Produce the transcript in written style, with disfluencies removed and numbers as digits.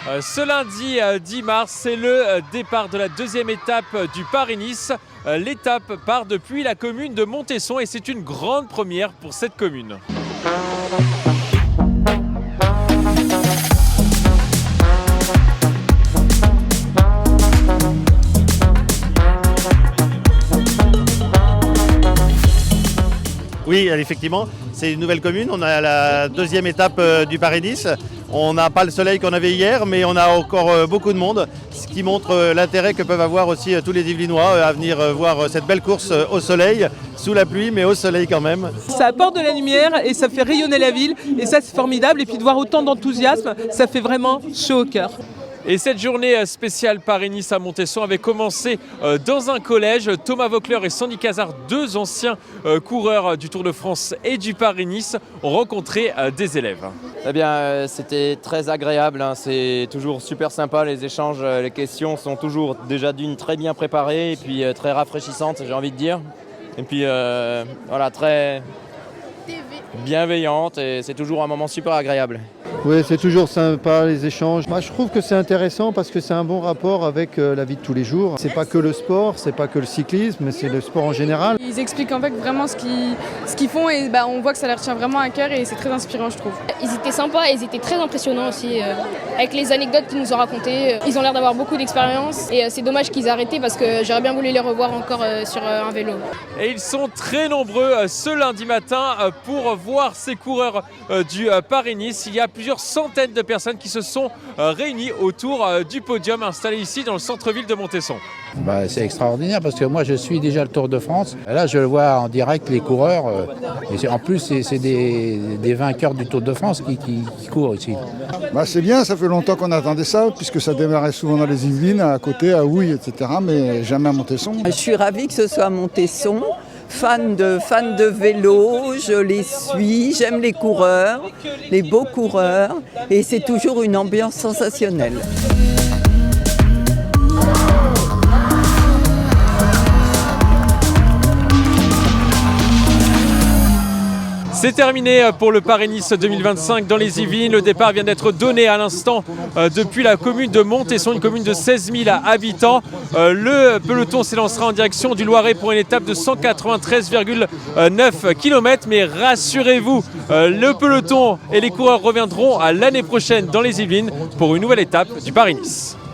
Ce lundi 10 mars, c'est le départ de la deuxième étape du Paris-Nice. L'étape part depuis la commune de Montesson et c'est une grande première pour cette commune. Oui, effectivement, c'est une nouvelle commune. On a la deuxième étape du Paris-Nice. On n'a pas le soleil qu'on avait hier, mais on a encore beaucoup de monde, ce qui montre l'intérêt que peuvent avoir aussi tous les Yvelinois à venir voir cette belle course au soleil, sous la pluie, mais au soleil quand même. Ça apporte de la lumière et ça fait rayonner la ville, et ça c'est formidable. Et puis de voir autant d'enthousiasme, ça fait vraiment chaud au cœur. Et cette journée spéciale Paris-Nice à Montesson avait commencé dans un collège. Thomas Voeckler et Sandy Cazard, deux anciens coureurs du Tour de France et du Paris-Nice, ont rencontré des élèves. Eh bien, c'était très agréable, hein. C'est toujours super sympa, les échanges, les questions sont toujours déjà d'une très bien préparées et puis très rafraîchissantes, j'ai envie de dire. Et puis voilà, très bienveillante et c'est toujours un moment super agréable. Oui, c'est toujours sympa les échanges. Moi, je trouve que c'est intéressant parce que c'est un bon rapport avec la vie de tous les jours. C'est pas que le sport, c'est pas que le cyclisme, mais c'est le sport en général. Ils expliquent en fait vraiment ce qu'ils font et on voit que ça leur tient vraiment à cœur et c'est très inspirant, je trouve. Ils étaient sympas et ils étaient très impressionnants aussi avec les anecdotes qu'ils nous ont racontées. Ils ont l'air d'avoir beaucoup d'expérience et c'est dommage qu'ils aient arrêté parce que j'aurais bien voulu les revoir encore sur un vélo. Et ils sont très nombreux ce lundi matin pour voir ces coureurs du Paris-Nice. Il y a plusieurs centaines de personnes qui se sont réunies autour du podium installé ici dans le centre-ville de Montesson. C'est extraordinaire parce que moi je suis déjà le Tour de France. Là je le vois en direct les coureurs. Et en plus c'est des vainqueurs du Tour de France qui courent ici. C'est bien, ça fait longtemps qu'on attendait ça puisque ça démarrait souvent dans les Yvelines, à côté, à Houille, etc. Mais jamais à Montesson. Je suis ravie que ce soit à Montesson. Fan de vélo, je les suis, j'aime les coureurs, les beaux coureurs et c'est toujours une ambiance sensationnelle. C'est terminé pour le Paris-Nice 2025 dans les Yvelines. Le départ vient d'être donné à l'instant depuis la commune de Montesson, une commune de 16 000 habitants. Le peloton s'élancera en direction du Loiret pour une étape de 193,9 km. Mais rassurez-vous, le peloton et les coureurs reviendront l'année prochaine dans les Yvelines pour une nouvelle étape du Paris-Nice.